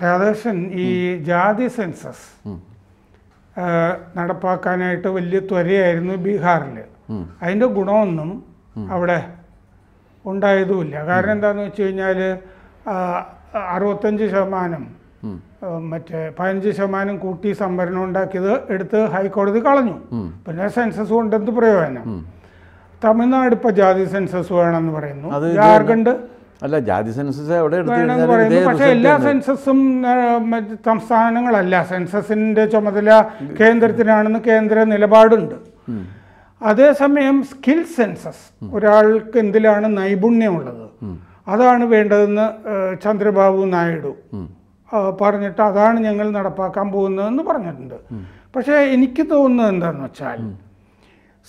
രാധാകൃഷ്ണൻ, ഈ ജാതി സെൻസസ് നടപ്പാക്കാനായിട്ട് വലിയ ത്വരയായിരുന്നു ബീഹാറിൽ. അതിൻ്റെ ഗുണമൊന്നും അവിടെ ഉണ്ടായതുമില്ല. കാരണം എന്താണെന്ന് വെച്ച് കഴിഞ്ഞാൽ 65% മറ്റേ 15% കൂട്ടി സംവരണം ഉണ്ടാക്കിയത് എടുത്ത് ഹൈക്കോടതി കളഞ്ഞു. പിന്നെ സെൻസസ് കൊണ്ട് എന്ത് പ്രയോജനം? തമിഴ്നാട് ഇപ്പോൾ ജാതി സെൻസസ് വേണമെന്ന് പറയുന്നു. ജാർഖണ്ഡ് അല്ല, ജാതി സെൻസസ് എവിടെ വേണമെന്ന് പറയുന്നു. പക്ഷേ എല്ലാ സെൻസസും സംസ്ഥാനങ്ങളല്ല. സെൻസസിൻ്റെ ചുമതല കേന്ദ്രത്തിനാണെന്ന് കേന്ദ്ര നിലപാടുണ്ട്. അതേസമയം സ്കിൽ സെൻസസ്, ഒരാൾക്ക് എന്തിലാണ് നൈപുണ്യമുള്ളത് അതാണ് വേണ്ടതെന്ന് ചന്ദ്രബാബു നായിഡു പറഞ്ഞിട്ട് അതാണ് ഞങ്ങൾ നടപ്പാക്കാൻ പോകുന്നതെന്ന് പറഞ്ഞിട്ടുണ്ട്. പക്ഷേ എനിക്ക് തോന്നുന്നത് എന്താണെന്ന് വെച്ചാൽ,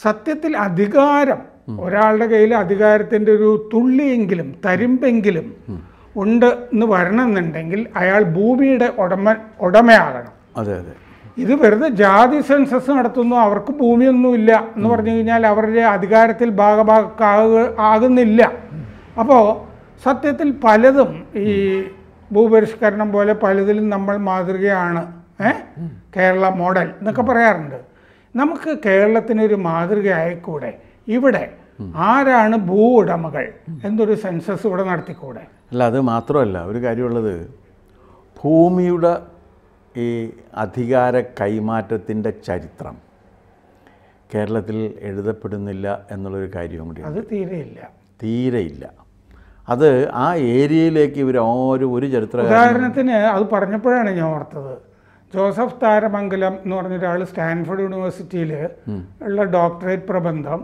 സത്യത്തിൽ അധികാരം, ഒരാളുടെ കയ്യിൽ അധികാരത്തിൻ്റെ ഒരു തുള്ളിയെങ്കിലും തരിമ്പെങ്കിലും ഉണ്ട് എന്ന് വരണമെന്നുണ്ടെങ്കിൽ അയാൾ ഭൂമിയുടെ ഉടമയാകണം. അതെ അതെ. ഇത് വെറുതെ ജാതി സെൻസസ് നടത്തുന്നു, അവർക്ക് ഭൂമിയൊന്നുമില്ല എന്ന് പറഞ്ഞു കഴിഞ്ഞാൽ അവരുടെ അധികാരത്തിൽ ആകുന്നില്ല. അപ്പോൾ സത്യത്തിൽ പലതും ഈ ഭൂപരിഷ്കരണം പോലെ പലതിലും നമ്മൾ മാതൃകയാണ്. കേരള മോഡൽ എന്നൊക്കെ പറയാറുണ്ട്. നമുക്ക് കേരളത്തിനൊരു മാതൃകയായിക്കൂടെ? ഇവിടെ ആരാണ് ഭൂ ഉടമകൾ എന്നൊരു സെൻസസ് ഇവിടെ നടത്തിക്കൂടെ? അല്ല, അത് മാത്രമല്ല, ഒരു കാര്യമുള്ളത്, ഭൂമിയുടെ ഈ അധികാര കൈമാറ്റത്തിൻ്റെ ചരിത്രം കേരളത്തിൽ എഴുതപ്പെടുന്നില്ല എന്നുള്ളൊരു കാര്യം കൂടി. അത് തീരെയില്ല. അത് ആ ഏരിയയിലേക്ക് ഇവർ ഒരു ചരിത്ര ഉദാഹരണത്തിന് അത് പറഞ്ഞപ്പോഴാണ് ഞാൻ ഓർത്തത്. ജോസഫ് താരമംഗലം എന്ന് പറഞ്ഞൊരാൾ സ്റ്റാൻഫോർഡ് യൂണിവേഴ്സിറ്റിയിൽ ഉള്ള ഡോക്ടറേറ്റ് പ്രബന്ധം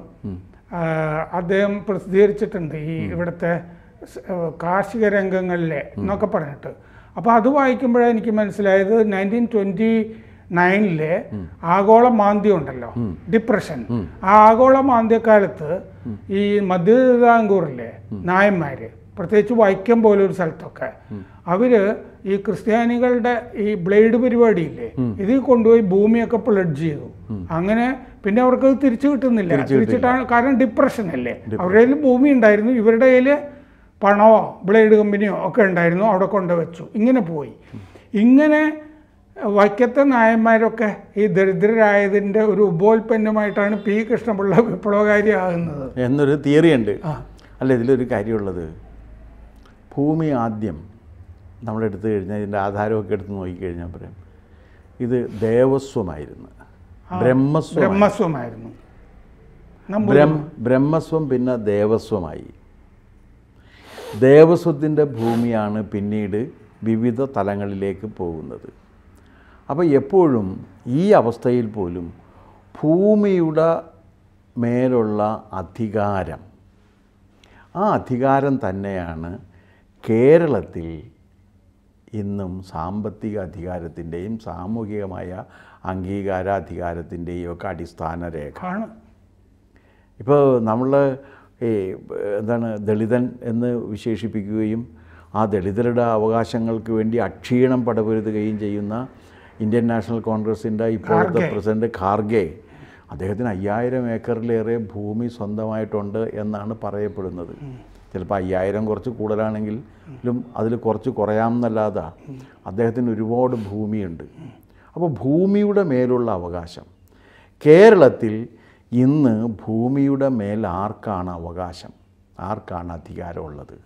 അദ്ദേഹം പ്രസിദ്ധീകരിച്ചിട്ടുണ്ട്, ഈ ഇവിടുത്തെ കാർഷിക രംഗങ്ങളിലെ എന്നൊക്കെ പറഞ്ഞിട്ട്. അപ്പോൾ അത് വായിക്കുമ്പോഴേ എനിക്ക് മനസ്സിലായത് 1929 ആഗോള മാന്ദ്യം ഉണ്ടല്ലോ, ഡിപ്രഷൻ. ആ ആഗോള മാന്ദ്യക്കാലത്ത് ഈ മധ്യ തിരുവിതാംകൂറിലെ നായന്മാര്, പ്രത്യേകിച്ച് വൈക്കം പോലൊരു സ്ഥലത്തൊക്കെ, അവര് ഈ ക്രിസ്ത്യാനികളുടെ ഈ ബ്ലേഡ് പരിപാടിയില്ലേ, ഇതിൽ കൊണ്ടുപോയി ഭൂമിയൊക്കെ പ്ലഡ്ജ് ചെയ്തു. അങ്ങനെ പിന്നെ അവർക്ക് തിരിച്ചു കിട്ടുന്നില്ല. തിരിച്ചിട്ടാണ്, കാരണം ഡിപ്രഷൻ അല്ലേ. അവരുടെ കയ്യിൽ ഭൂമി ഉണ്ടായിരുന്നു, ഇവരുടെ കയ്യിൽ പണമോ ബ്ലേഡ് കമ്പനിയോ ഒക്കെ ഉണ്ടായിരുന്നു, അവിടെ കൊണ്ടുവച്ചു. ഇങ്ങനെ പോയി. ഇങ്ങനെ വൈക്കത്തെ നായന്മാരൊക്കെ ഈ ദരിദ്രരായതിൻ്റെ ഒരു ഉപോൽപ്പന്നമായിട്ടാണ് പി കൃഷ്ണപിള്ള വിപ്ലവകാരിയാകുന്നത് എന്നൊരു തിയറിയുണ്ട്. അല്ല, ഇതിലൊരു കാര്യമുള്ളത്, ഭൂമി ആദ്യം നമ്മളെടുത്തു കഴിഞ്ഞാൽ ഇതിൻ്റെ ആധാരമൊക്കെ എടുത്ത് നോക്കിക്കഴിഞ്ഞാൽ പറയാം, ഇത് ദേവസ്വമായിരുന്നു, ബ്രഹ്മസ്വമായിരുന്നു. ബ്രഹ്മസ്വം പിന്നെ ദേവസ്വമായി. ദേവസ്വത്തിൻ്റെ ഭൂമിയാണ് പിന്നീട് വിവിധ തലങ്ങളിലേക്ക് പോകുന്നത്. അപ്പോൾ എപ്പോഴും ഈ അവസ്ഥയിൽ പോലും ഭൂമിയുടെ മേലുള്ള അധികാരം, ആ അധികാരം തന്നെയാണ് കേരളത്തിൽ ഇന്നും സാമ്പത്തിക അധികാരത്തിൻ്റെയും സാമൂഹികമായ അംഗീകാരാധികാരത്തിൻ്റെയും ഒക്കെ അടിസ്ഥാന രേഖ. ഇപ്പോൾ നമ്മൾ ദളിതൻ എന്ന് വിശേഷിപ്പിക്കുകയും ആ ദളിതരുടെ അവകാശങ്ങൾക്ക് വേണ്ടി അക്ഷീണം പടപൊരുതുകയും ചെയ്യുന്ന ഇന്ത്യൻ നാഷണൽ കോൺഗ്രസിൻ്റെ ഇപ്പോഴത്തെ പ്രസിഡന്റ് ഖാർഗെ, അദ്ദേഹത്തിന് 5000 ഏക്കറിലേറെ ഭൂമി സ്വന്തമായിട്ടുണ്ട് എന്നാണ് പറയപ്പെടുന്നത്. ചിലപ്പോൾ 5000 കുറച്ച് കൂടുതലാണെങ്കിലും അതിൽ കുറച്ച് കുറയാമെന്നല്ലാതെ അദ്ദേഹത്തിന് ഒരുപാട് ഭൂമിയുണ്ട്. അപ്പോൾ ഭൂമിയുടെ മേലുള്ള അവകാശം കേരളത്തിൽ ഇന്ന്, ഭൂമിയുടെ മേൽ ആർക്കാണ് അവകാശം, ആർക്കാണ് അധികാരമുള്ളത്?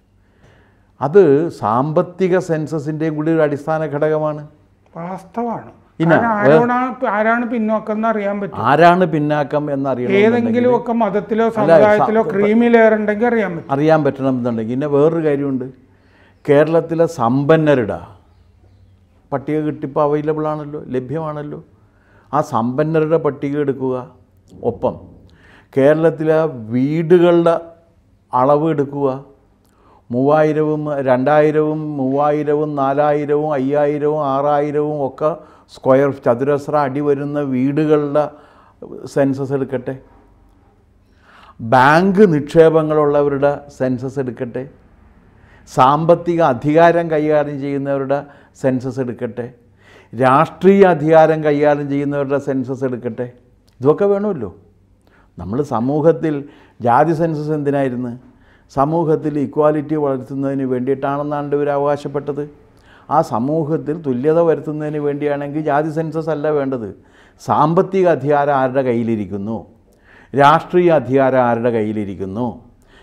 അത് സാമ്പത്തിക സെൻസസിൻ്റെയും കൂടി ഒരു അടിസ്ഥാന ഘടകമാണ്. വാസ്തവമാണ്. ആരാണ് പിന്നോക്കം എന്നറിയാൻ പറ്റും. ആരാണ് പിന്നാക്കം എന്നറിയണം. ഏതെങ്കിലും ഒക്കെ മതത്തിലോ സമുദായത്തിലോ ക്രീമിലെയറുണ്ടെങ്കിൽ അറിയാൻ പറ്റണം എന്നുണ്ടെങ്കിൽ. പിന്നെ വേറൊരു കാര്യമുണ്ട്, കേരളത്തിലെ സമ്പന്നരുടെ പട്ടിക കിട്ടിപ്പോൾ അവൈലബിൾ ആണല്ലോ, ലഭ്യമാണല്ലോ. ആ സമ്പന്നരുടെ പട്ടിക എടുക്കുക. ഒപ്പം കേരളത്തിലെ വീടുകളുടെ അളവ് എടുക്കുക. 3000-ഉം 2000-ഉം 3000-ഉം 4000-ഉം 5000-ഉം 6000-ഉം ഒക്കെ സ്ക്വയർ ചതുരശ്ര അടി വരുന്ന വീടുകളുടെ സെൻസസ് എടുക്കട്ടെ. ബാങ്ക് നിക്ഷേപങ്ങളുള്ളവരുടെ സെൻസസ് എടുക്കട്ടെ. സാമ്പത്തിക അധികാരം കൈകാര്യം ചെയ്യുന്നവരുടെ സെൻസസ് എടുക്കട്ടെ. രാഷ്ട്രീയ അധികാരം കൈകാര്യം ചെയ്യുന്നവരുടെ സെൻസസ് എടുക്കട്ടെ. ഇതൊക്കെ വേണമല്ലോ. നമ്മൾ സമൂഹത്തിൽ ജാതി സെൻസസ് എന്തിനായിരുന്നു? സമൂഹത്തിൽ ഇക്വാലിറ്റി വളർത്തുന്നതിന് വേണ്ടിയിട്ടാണെന്നാണ് ഇവർ അവകാശപ്പെട്ടത്. ആ സമൂഹത്തിൽ തുല്യത വരുത്തുന്നതിന് വേണ്ടിയാണെങ്കിൽ ജാതി സെൻസസ് അല്ല വേണ്ടത്. സാമ്പത്തിക അധികാരം ആരുടെ കയ്യിലിരിക്കുന്നു, രാഷ്ട്രീയ അധികാരം ആരുടെ കയ്യിലിരിക്കുന്നു,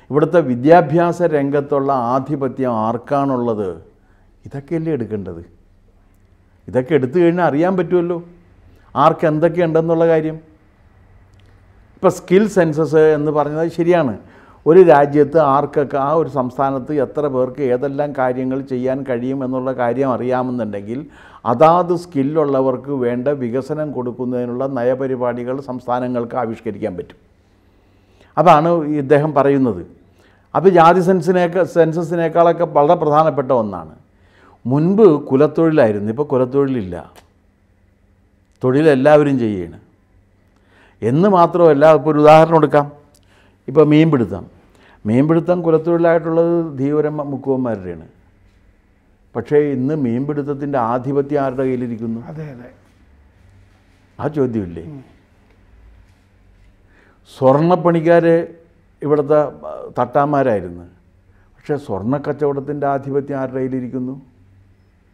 ഇവിടുത്തെ വിദ്യാഭ്യാസ രംഗത്തുള്ള ആധിപത്യം ആർക്കാണുള്ളത്, ഇതൊക്കെയല്ലേ എടുക്കേണ്ടത്. ഇതൊക്കെ എടുത്തു കഴിഞ്ഞാൽ അറിയാൻ പറ്റുമല്ലോ ആർക്ക് എന്തൊക്കെയുണ്ടെന്നുള്ള കാര്യം. ഇപ്പോൾ സ്കിൽ സെൻസസ് എന്ന് പറഞ്ഞത് ശരിയാണ്. ഒരു രാജ്യത്ത് ആർക്കൊക്കെ ആ ഒരു സംസ്ഥാനത്ത് എത്ര പേർക്ക് ഏതെല്ലാം കാര്യങ്ങൾ ചെയ്യാൻ കഴിയും എന്നുള്ള കാര്യം അറിയാമെന്നുണ്ടെങ്കിൽ അതാത് സ്കില്ലുള്ളവർക്ക് വേണ്ട വികസനം കൊടുക്കുന്നതിനുള്ള നയപരിപാടികൾ സംസ്ഥാനങ്ങൾക്ക് ആവിഷ്കരിക്കാൻ പറ്റും. അതാണ് ഇദ്ദേഹം പറയുന്നത്. അപ്പോൾ ജാതി സെൻസസിനേക്കാളൊക്കെ വളരെ പ്രധാനപ്പെട്ട ഒന്നാണ്. മുൻപ് കുലത്തൊഴിലായിരുന്നു, ഇപ്പോൾ കുലത്തൊഴിലില്ല. തൊഴിലെല്ലാവരും ചെയ്യണം എന്ന് മാത്രമല്ല. ഇപ്പോൾ ഒരു ഉദാഹരണം എടുക്കാം. ഇപ്പോൾ മീൻപിടുത്തം കുലത്തൊഴിലായിട്ടുള്ളത് ധീവരം മുക്കുവന്മാരുടെയാണ്. പക്ഷേ ഇന്ന് മീൻപിടുത്തത്തിൻ്റെ ആധിപത്യം ആരുടെ കയ്യിലിരിക്കുന്നു? അതെ അതെ, ആ ചോദ്യമില്ലേ. സ്വർണ്ണപ്പണിക്കാർ ഇവിടുത്തെ തട്ടാന്മാരായിരുന്നു. പക്ഷേ സ്വർണ്ണക്കച്ചവടത്തിൻ്റെ ആധിപത്യം ആരുടെ കയ്യിലിരിക്കുന്നു?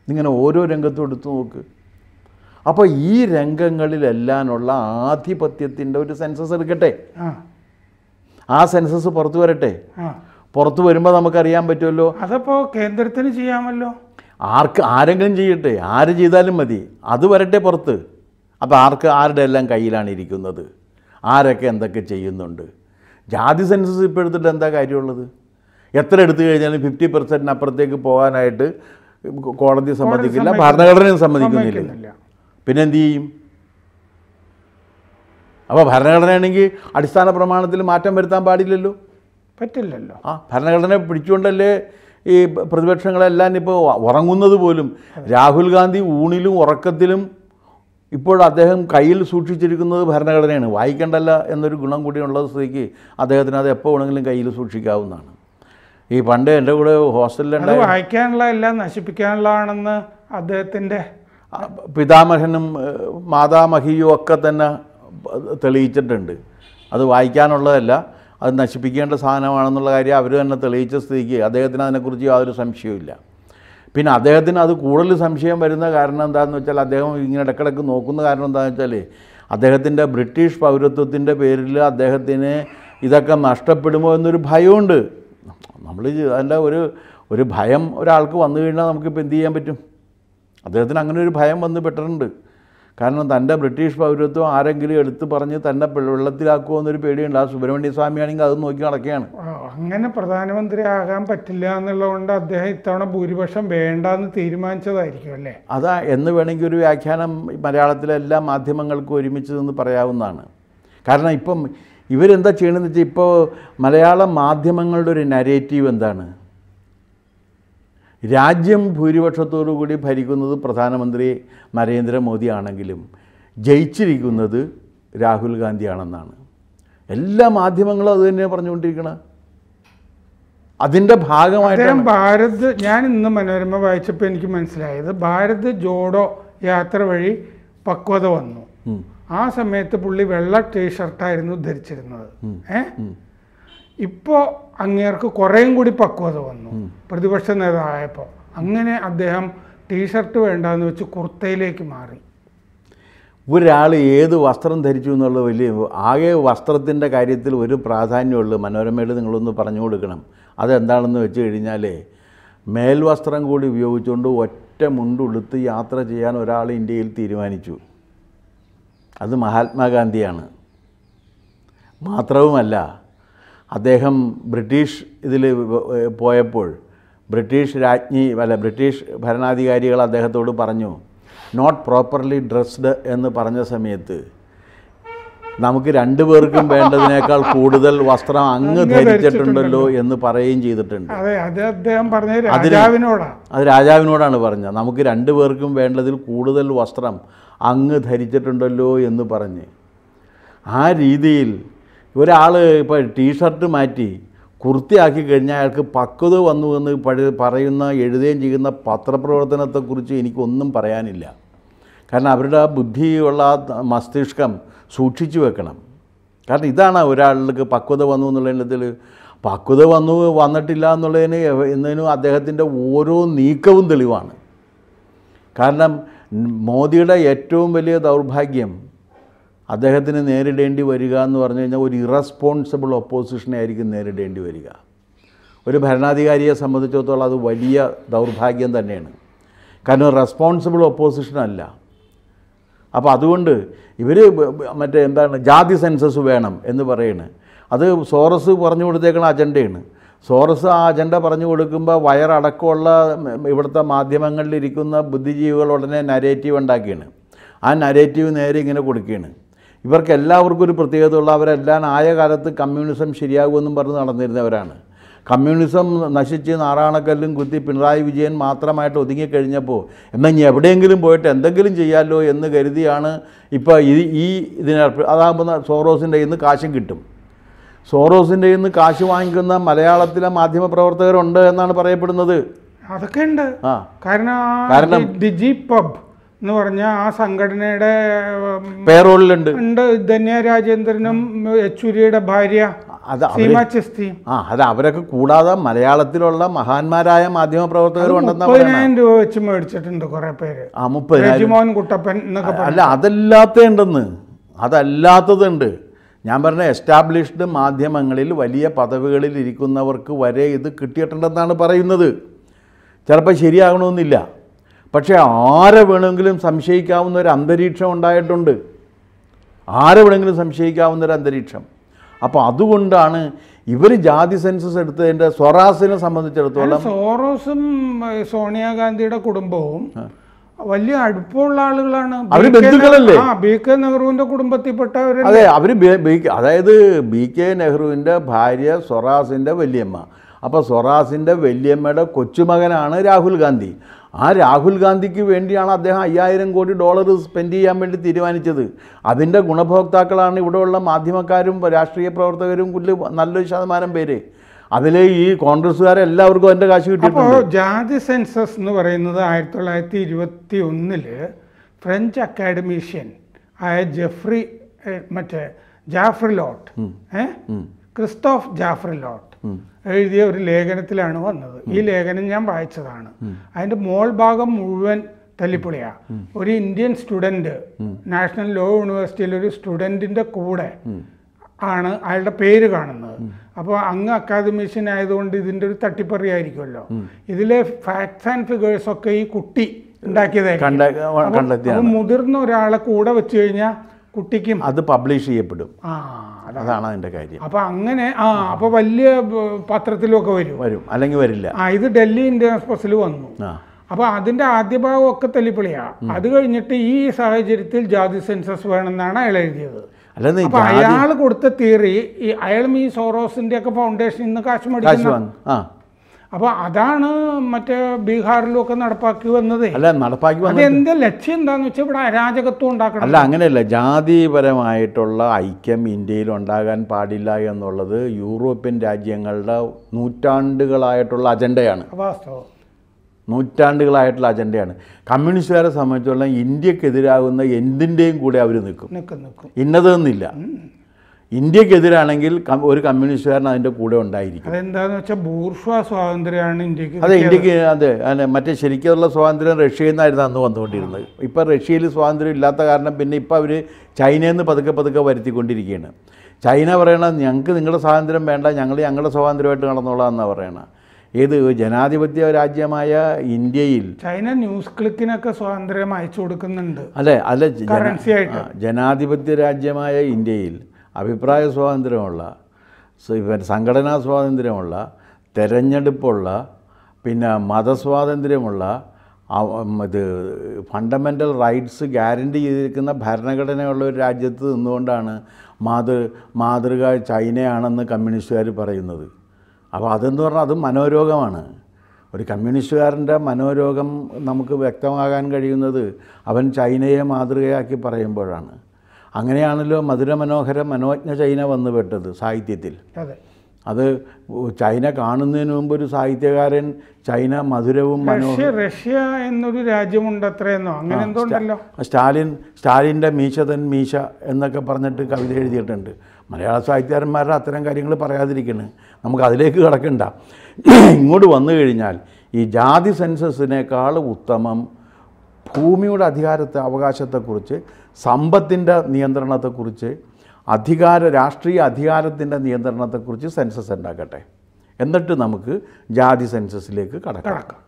ഇങ്ങനെ ഓരോ രംഗത്തും എടുത്തു നോക്ക്. അപ്പോൾ ഈ രംഗങ്ങളിലെല്ലാമുള്ള ആധിപത്യത്തിൻ്റെ ഒരു സെൻസസ് എടുക്കട്ടെ. ആ സെൻസസ് പുറത്തു വരട്ടെ. പുറത്തു വരുമ്പോൾ നമുക്കറിയാൻ പറ്റുമല്ലോ. അതപ്പോൾ കേന്ദ്രത്തിന് ചെയ്യാമല്ലോ. ആരെങ്കിലും ചെയ്യട്ടെ, ആര് ചെയ്താലും മതി, അത് വരട്ടെ പുറത്ത്. അപ്പോൾ ആരുടെ എല്ലാം കയ്യിലാണ് ഇരിക്കുന്നത്, ആരൊക്കെ എന്തൊക്കെ ചെയ്യുന്നുണ്ട്. ജാതി സെൻസസ് ഇപ്പോൾ എടുത്തിട്ട് എന്താ കാര്യമുള്ളത്? എത്ര എടുത്തു കഴിഞ്ഞാലും 50% അപ്പുറത്തേക്ക് പോകാനായിട്ട് കോടതി സമ്മതിക്കില്ല, ഭരണഘടനയും സമ്മതിക്കുന്നില്ല. പിന്നെ എന്തു ചെയ്യും? അപ്പോൾ ഭരണഘടനയാണെങ്കിൽ അടിസ്ഥാന പ്രമാണത്തിൽ മാറ്റം വരുത്താൻ പാടില്ലല്ലോ, പറ്റില്ലല്ലോ. ഭരണഘടന പിടിച്ചുകൊണ്ടല്ലേ ഈ പ്രതിപക്ഷങ്ങളെല്ലാം ഇപ്പോൾ ഉറങ്ങുന്നത് പോലും. രാഹുൽ ഗാന്ധി ഊണിലും ഉറക്കത്തിലും ഇപ്പോൾ അദ്ദേഹം കയ്യിൽ സൂക്ഷിച്ചിരിക്കുന്നത് ഭരണഘടനയാണ്. വായിക്കണ്ടല്ല എന്നൊരു ഗുണം കൂടിയുള്ള സ്ഥിതിക്ക് അദ്ദേഹത്തിന് അത് എപ്പോൾ വേണമെങ്കിലും കയ്യിൽ സൂക്ഷിക്കാവുന്നതാണ്. ഈ പണ്ട് എൻ്റെ കൂടെ ഹോസ്റ്റലിലുണ്ട്, വായിക്കാനുള്ള എല്ലാം നശിപ്പിക്കാനുള്ളതാണെന്ന് അദ്ദേഹത്തിൻ്റെ പിതാമഹനും മാതാമഹിയും ഒക്കെ തന്നെ തെളിയിച്ചിട്ടുണ്ട്. അത് വായിക്കാനുള്ളതല്ല, അത് നശിപ്പിക്കേണ്ട സാധനമാണെന്നുള്ള കാര്യം അവർ തന്നെ തെളിയിച്ച സ്ഥിതിക്ക് അദ്ദേഹത്തിന് അതിനെക്കുറിച്ച് യാതൊരു സംശയവുമില്ല. പിന്നെ അദ്ദേഹത്തിന് അത് കൂടുതൽ സംശയം വരുന്ന കാരണം എന്താണെന്ന് വെച്ചാൽ അദ്ദേഹം ഇങ്ങനെ ഇടയ്ക്കിടയ്ക്ക് നോക്കുന്ന കാരണം എന്താണെന്ന് വെച്ചാൽ അദ്ദേഹത്തിൻ്റെ ബ്രിട്ടീഷ് പൗരത്വത്തിൻ്റെ പേരിൽ അദ്ദേഹത്തിന് ഇതൊക്കെ നഷ്ടപ്പെടുമോ എന്നൊരു ഭയമുണ്ട്. നമ്മൾ അതിൻ്റെ ഒരു ഭയം ഒരാൾക്ക് വന്നു കഴിഞ്ഞാൽ നമുക്കിപ്പോൾ എന്ത് ചെയ്യാൻ പറ്റും? അദ്ദേഹത്തിന് അങ്ങനെ ഒരു ഭയം വന്ന് പെട്ടിട്ടുണ്ട്. കാരണം തൻ്റെ ബ്രിട്ടീഷ് പൗരത്വം ആരെങ്കിലും എടുത്ത് പറഞ്ഞ് തന്നെ വെള്ളത്തിലാക്കുമോ എന്നൊരു പേടിയുണ്ട്. ആ സുബ്രഹ്മണ്യ സ്വാമി ആണെങ്കിൽ അത് നോക്കി നടക്കുകയാണ്. അങ്ങനെ പ്രധാനമന്ത്രി ആകാൻ പറ്റില്ല എന്നുള്ളതുകൊണ്ട് അദ്ദേഹം ഇത്തവണ ഭൂരിപക്ഷം വേണ്ടെന്ന് തീരുമാനിച്ചതായിരിക്കും അല്ലേ? അതാ എന്ന് വേണമെങ്കിൽ ഒരു വ്യാഖ്യാനം മലയാളത്തിലെ എല്ലാ മാധ്യമങ്ങൾക്കും ഒരുമിച്ച് നിന്ന് പറയാവുന്നതാണ്. കാരണം ഇപ്പം ഇവരെന്താ ചെയ്യണമെന്ന് വെച്ചാൽ, ഇപ്പോൾ മലയാള മാധ്യമങ്ങളുടെ ഒരു നരേറ്റീവ് എന്താണ്? രാജ്യം ഭൂരിപക്ഷത്തോടു കൂടി ഭരിക്കുന്നത് പ്രധാനമന്ത്രി നരേന്ദ്രമോദി ആണെങ്കിലും ജയിച്ചിരിക്കുന്നത് രാഹുൽ ഗാന്ധിയാണെന്നാണ് എല്ലാ മാധ്യമങ്ങളും അത് തന്നെയാണ് പറഞ്ഞുകൊണ്ടിരിക്കണം. അതിൻ്റെ ഭാഗമായിട്ട് ഞാൻ ഇന്ന് മനോരമ വായിച്ചപ്പോൾ എനിക്ക് മനസ്സിലായത്, ഭാരത് ജോഡോ യാത്ര വഴി പക്വത വന്നു. ആ സമയത്ത് പുള്ളി വെള്ള ടീഷർട്ടായിരുന്നു ധരിച്ചിരുന്നത്. ഇപ്പോൾ അങ്ങേർക്ക് കുറേയും കൂടി പക്വത വന്നു പ്രതിപക്ഷ നേതാവായപ്പോൾ. അങ്ങനെ അദ്ദേഹം ടീഷർട്ട് വേണ്ടാന്ന് വെച്ച് കുർത്തയിലേക്ക് മാറി. ഒരാൾ ഏത് വസ്ത്രം ധരിച്ചു എന്നുള്ള വലിയ ആകെ വസ്ത്രത്തിൻ്റെ കാര്യത്തിൽ ഒരു പ്രാധാന്യമുള്ളൂ. മനോരമയിൽ നിങ്ങളൊന്ന് പറഞ്ഞു കൊടുക്കണം. അതെന്താണെന്ന് വെച്ച് കഴിഞ്ഞാൽ, മേൽവസ്ത്രം കൂടി ഉപയോഗിച്ചുകൊണ്ട് ഒറ്റ മുണ്ടുടുത്ത് യാത്ര ചെയ്യാൻ ഒരാൾ ഇന്ത്യയിൽ തീരുമാനിച്ചു. അത് മഹാത്മാഗാന്ധിയാണ്. മാത്രവുമല്ല, അദ്ദേഹം ബ്രിട്ടീഷ് ഇതിൽ പോയപ്പോൾ ബ്രിട്ടീഷ് ഭരണാധികാരികൾ അദ്ദേഹത്തോട് പറഞ്ഞു, നോട്ട് പ്രോപ്പർലി ഡ്രസ്ഡ് എന്ന് പറഞ്ഞ സമയത്ത് നമുക്ക് രണ്ടുപേർക്കും വേണ്ടതിനേക്കാൾ കൂടുതൽ വസ്ത്രം അങ്ങ് ധരിച്ചിട്ടുണ്ടല്ലോ എന്ന് പറയുകയും ചെയ്തിട്ടുണ്ട്. അത് രാജാവിനോടാണ് പറഞ്ഞത്. നമുക്ക് രണ്ടുപേർക്കും വേണ്ടതിൽ കൂടുതൽ വസ്ത്രം അങ്ങ് ധരിച്ചിട്ടുണ്ടല്ലോ എന്ന് പറഞ്ഞ്. ആ രീതിയിൽ ഒരാൾ ഇപ്പോൾ ടീഷർട്ട് മാറ്റി കുർത്തിയാക്കി കഴിഞ്ഞാൽ അയാൾക്ക് പക്വത വന്നു എന്ന് പറയുന്ന എഴുതുകയും ചെയ്യുന്ന പത്രപ്രവർത്തനത്തെക്കുറിച്ച് എനിക്കൊന്നും പറയാനില്ല. കാരണം അവരുടെ ആ ബുദ്ധിയുള്ള മസ്തിഷ്കം സൂക്ഷിച്ചു വെക്കണം. കാരണം ഇതാണ് ഒരാൾക്ക് പക്വത വന്നു എന്നുള്ളതിൽ. പക്വത വന്നിട്ടില്ല എന്നുള്ളതിനും അദ്ദേഹത്തിൻ്റെ ഓരോ നീക്കവും തെളിവാണ്. കാരണം മോദിയുടെ ഏറ്റവും വലിയ ദൗർഭാഗ്യം അദ്ദേഹത്തിന് നേരിടേണ്ടി വരിക എന്ന് പറഞ്ഞു കഴിഞ്ഞാൽ ഒരു ഇറസ്പോൺസിബിൾ ഒപ്പോസിഷനെ ആയിരിക്കും നേരിടേണ്ടി വരിക. ഒരു ഭരണാധികാരിയെ സംബന്ധിച്ചിടത്തോളം അത് വലിയ ദൗർഭാഗ്യം തന്നെയാണ്. കാരണം റെസ്പോൺസിബിൾ ഒപ്പോസിഷനല്ല. അപ്പോൾ അതുകൊണ്ട് ഇവർ മറ്റേ എന്താണ് ജാതി സെൻസസ് വേണം എന്ന് പറയുന്നത്. അത് സോറസ് പറഞ്ഞു കൊടുത്തേക്കുന്ന അജണ്ടയാണ്. സോറസ് ആ അജണ്ട പറഞ്ഞു കൊടുക്കുമ്പോൾ വയറടക്കമുള്ള ഇവിടുത്തെ മാധ്യമങ്ങളിലിരിക്കുന്ന ബുദ്ധിജീവികൾ ഉടനെ നരേറ്റീവ് ഉണ്ടാക്കിയാണ്. ആ നരേറ്റീവ് നേരെ ഇങ്ങനെ കൊടുക്കുകയാണ്. ഇവർക്ക് എല്ലാവർക്കും ഒരു പ്രത്യേകതയുള്ള അവരെല്ലാം ആയ കാലത്ത് കമ്മ്യൂണിസം ശരിയാകുമെന്നും പറഞ്ഞ് നടന്നിരുന്നവരാണ്. കമ്മ്യൂണിസം നശിച്ച് നാറാണക്കല്ലും കുത്തി പിണറായി വിജയൻ മാത്രമായിട്ട് ഒതുങ്ങിക്കഴിഞ്ഞപ്പോൾ എന്നാൽ ഇനി എവിടെയെങ്കിലും പോയിട്ട് എന്തെങ്കിലും ചെയ്യാമല്ലോ എന്ന് കരുതിയാണ് ഇപ്പോൾ അതാകുമ്പോൾ സോറോസിൻ്റെ കയ്യിൽ നിന്ന് കാശും കിട്ടും. സോറോസിൻ്റെ കയ്യിൽ നിന്ന് കാശ് വാങ്ങിക്കുന്ന മലയാളത്തിലെ മാധ്യമപ്രവർത്തകരുണ്ട് എന്നാണ് പറയപ്പെടുന്നത്. അതൊക്കെ ഉണ്ട്. കാരണം ഡിജി പബ് എന്ന് പറഞ്ഞ ആ സംഘടനയുടെ പേറോളിലുണ്ട് ധന്യ രാജേന്ദ്രനും യെച്ചൂരിയുടെ ഭാര്യ സീമ ചിസ്തിയും. അത് അവരൊക്കെ കൂടാതെ മലയാളത്തിലുള്ള മഹാന്മാരായ മാധ്യമപ്രവർത്തകരും ഉണ്ടെന്ന് 30,000 രൂപ വെച്ച് മേടിച്ചിട്ടുണ്ട് കുറെ പേര്. 30,000 കുട്ടപ്പൻ എന്നൊക്കെ. അല്ല, അതല്ലാത്തതുണ്ട്. ഞാൻ പറഞ്ഞ എസ്റ്റാബ്ലിഷ്ഡ് മാധ്യമങ്ങളിൽ വലിയ പദവികളിൽ ഇരിക്കുന്നവർക്ക് വരെ ഇത് കിട്ടിയിട്ടുണ്ടെന്നാണ് പറയുന്നത്. ചിലപ്പോൾ ശരിയാകണമെന്നില്ല, പക്ഷേ ആരെ വേണമെങ്കിലും സംശയിക്കാവുന്ന ഒരു അന്തരീക്ഷം ഉണ്ടായിട്ടുണ്ട്. ആരെ വേണമെങ്കിലും സംശയിക്കാവുന്ന ഒരു അന്തരീക്ഷം. അപ്പോൾ അതുകൊണ്ടാണ് ഇവർ ജാതി സെൻസസ് എടുത്തതിൻ്റെ സ്വറാസിനെ സംബന്ധിച്ചിടത്തോളം സോറോസും സോണിയാഗാന്ധിയുടെ കുടുംബവും വലിയ അടുപ്പമുള്ള ആളുകളാണ്. അവർ ബന്ധുക്കളല്ലേ? ബി.കെ. നെഹ്റുവിന്റെ കുടുംബത്തിൽപ്പെട്ടവർ. അതെ, അവർ അതായത് ബി.കെ. നെഹ്റുവിൻ്റെ ഭാര്യ സ്വറാസിൻ്റെ വല്യമ്മ. അപ്പോൾ സ്വറാസിൻ്റെ വല്യമ്മയുടെ കൊച്ചുമകനാണ് രാഹുൽ ഗാന്ധി. ആ രാഹുൽ ഗാന്ധിക്ക് വേണ്ടിയാണ് അദ്ദേഹം $5000 കോടി സ്പെൻഡ് ചെയ്യാൻ വേണ്ടി തീരുമാനിച്ചത്. അതിൻ്റെ ഗുണഭോക്താക്കളാണ് ഇവിടെയുള്ള മാധ്യമക്കാരും രാഷ്ട്രീയ പ്രവർത്തകരും നല്ലൊരു ശതമാനം പേര്. അതിലെ ഈ കോൺഗ്രസ്സുകാരെല്ലാവർക്കും അതിൻ്റെ കാശ് കിട്ടിയിട്ടുണ്ട്. അപ്പോൾ ജാതി സെൻസസ് എന്ന് പറയുന്നത് 1921 ഫ്രഞ്ച് അക്കാഡമീഷ്യൻ ആയ ജാഫ്രിലോട്ട് ക്രിസ്റ്റോഫ് ജാഫ്രിലോട്ട് എഴുതിയ ഒരു ലേഖനത്തിലാണ് വന്നത്. ഈ ലേഖനം ഞാൻ വായിച്ചതാണ്. അതിൻ്റെ മോൾ ഭാഗം മുഴുവൻ തല്ലിപ്പൊളിയാണ്. ഒരു ഇന്ത്യൻ സ്റ്റുഡൻറ്റ് നാഷണൽ ലോ യൂണിവേഴ്സിറ്റിയിൽ ഒരു സ്റ്റുഡൻറ്റിൻ്റെ കൂടെ ആണ് അയാളുടെ പേര് കാണുന്നത്. അപ്പോൾ അങ്ങ് അക്കാദമീഷ്യൻ ആയതുകൊണ്ട് ഇതിൻ്റെ ഒരു തട്ടിപ്പറിയായിരിക്കുമല്ലോ. ഇതിലെ ഫാക്ട്സ് ആൻഡ് ഫിഗേഴ്സ് ഒക്കെ ഈ കുട്ടി ഉണ്ടാക്കിയതായിരിക്കും. മുതിർന്ന ഒരാളെ കൂടെ വെച്ച് കഴിഞ്ഞാൽ കുട്ടിക്കും അത് പബ്ലിഷ് ചെയ്യപ്പെടും. അതാണ് അതിൻ്റെ കാര്യം. അപ്പൊ അങ്ങനെ അപ്പൊ വലിയ പത്രത്തിലൊക്കെ വരും, അല്ലെങ്കിൽ വരില്ല. ഇത് ഡൽഹി ഇന്ത്യൻ എക്സ്പ്രസിൽ വന്നു. അപ്പൊ അതിന്റെ ആദ്യ ഭാഗം ഒക്കെ തല്ലിപ്പൊളിയാ. അത് കഴിഞ്ഞിട്ട് ഈ സാഹചര്യത്തിൽ ജാതി സെൻസസ് വേണമെന്നാണ് അയാൾ എഴുതിയത്. അപ്പൊ അയാൾ കൊടുത്ത തിയറി അയാളും ഈ സോറോസിന്റെ ഒക്കെ ഫൗണ്ടേഷനിൽ നിന്ന് കാശ് മേടിക്കുന്ന. അപ്പോൾ അതാണ് മറ്റേ ബീഹാറിലൊക്കെ നടപ്പാക്കി വന്നത്. അതെന്താ ലക്ഷ്യം എന്താണെന്ന് വെച്ചാൽ ഇവിടെ അരാജകത്വം ഉണ്ടാക്കണം. അല്ല, അങ്ങനെയല്ല. ജാതിപരമായിട്ടുള്ള ഐക്യം ഇന്ത്യയിൽ ഉണ്ടാകാൻ പാടില്ല എന്നുള്ളത് യൂറോപ്യൻ രാജ്യങ്ങളുടെ നൂറ്റാണ്ടുകളായിട്ടുള്ള അജണ്ടയാണ്. വാസ്തവം, നൂറ്റാണ്ടുകളായിട്ടുള്ള അജണ്ടയാണ്. കമ്മ്യൂണിസ്റ്റുകാരെ സംബന്ധിച്ചുള്ള ഇന്ത്യക്കെതിരാകുന്ന എന്തിൻ്റെയും കൂടെ അവർ നിൽക്കും. ഇന്നതെന്നില്ല. ഇന്ത്യക്കെതിരാണെങ്കിൽ ഒരു കമ്മ്യൂണിസ്റ്റുകാരൻ അതിൻ്റെ കൂടെ ഉണ്ടായിരിക്കും. അതെന്താണെന്ന് വെച്ചാൽ ബൂർഷ്വാ സ്വാതന്ത്ര്യമാണ് ഇന്ത്യക്ക്. അതെ, ഇന്ത്യക്ക് അതെ. മറ്റേ ശരിക്കുള്ള സ്വാതന്ത്ര്യം റഷ്യയിൽ നിന്നായിരുന്നു അന്ന് വന്നുകൊണ്ടിരുന്നത്. ഇപ്പോൾ റഷ്യയിൽ സ്വാതന്ത്ര്യം ഇല്ലാത്ത കാരണം പിന്നെ ഇപ്പോൾ അവർ ചൈനയിൽ നിന്ന് പതുക്കെ വരുത്തിക്കൊണ്ടിരിക്കുകയാണ്. ചൈന പറയണത് ഞങ്ങൾക്ക് നിങ്ങളുടെ സ്വാതന്ത്ര്യം വേണ്ട, ഞങ്ങളുടെ സ്വാതന്ത്ര്യമായിട്ട് നടന്നോളാം എന്നാണ് പറയണത്. ഏത് ജനാധിപത്യ രാജ്യമായ ഇന്ത്യയിൽ ചൈന ന്യൂസ് ക്ലിക്കിനൊക്കെ സ്വാതന്ത്ര്യം അയച്ചു കൊടുക്കുന്നുണ്ട്. അല്ല ജനാധിപത്യ രാജ്യമായ ഇന്ത്യയിൽ അഭിപ്രായ സ്വാതന്ത്ര്യമുള്ള, സംഘടനാ സ്വാതന്ത്ര്യമുള്ള, തെരഞ്ഞെടുപ്പുള്ള, പിന്നെ മതസ്വാതന്ത്ര്യമുള്ള, ഇത് ഫണ്ടമെൻ്റൽ റൈറ്റ്സ് ഗ്യാരണ്ടി ചെയ്തിരിക്കുന്ന ഭരണഘടനയുള്ള ഒരു രാജ്യത്ത് നിന്നുകൊണ്ടാണ് മാതൃക ചൈനയാണെന്ന് കമ്മ്യൂണിസ്റ്റുകാർ പറയുന്നത്. അപ്പോൾ അതെന്ന് പറഞ്ഞാൽ അത് മനോരോഗമാണ്. ഒരു കമ്മ്യൂണിസ്റ്റുകാരൻ്റെ മനോരോഗം നമുക്ക് വ്യക്തമാകാൻ കഴിയുന്നത് അവൻ ചൈനയെ മാതൃകയാക്കി പറയുമ്പോഴാണ്. അങ്ങനെയാണല്ലോ മധുരമനോഹര മനോജ്ഞ ചൈന വന്നുപെട്ടത് സാഹിത്യത്തിൽ. അത് ചൈന കാണുന്നതിന് മുമ്പ് ഒരു സാഹിത്യകാരൻ ചൈന മധുരവും റഷ്യ എന്നൊരു രാജ്യമുണ്ട് അത്രയെന്നോ അങ്ങനെ എന്തോ ഉണ്ടല്ലോ. സ്റ്റാലിൻ്റെ മീശ തൻ മീശ എന്നൊക്കെ പറഞ്ഞിട്ട് കവിത എഴുതിയിട്ടുണ്ട്. മലയാള സാഹിത്യകാരന്മാരുടെ അത്തരം കാര്യങ്ങൾ പറയാതിരിക്കണം. നമുക്ക് അതിലേക്ക് കിടക്കണ്ട. ഇങ്ങോട്ട് വന്നു കഴിഞ്ഞാൽ ഈ ജാതി സെൻസസിനേക്കാൾ ഉത്തമം ഭൂമിയുടെ അവകാശത്തെക്കുറിച്ച്, സമ്പത്തിൻ്റെ നിയന്ത്രണത്തെക്കുറിച്ച്, രാഷ്ട്രീയ അധികാരത്തിൻ്റെ നിയന്ത്രണത്തെക്കുറിച്ച് സെൻസസ് ഉണ്ടാക്കട്ടെ. എന്നിട്ട് നമുക്ക് ജാതി സെൻസസിലേക്ക് കടക്കാം.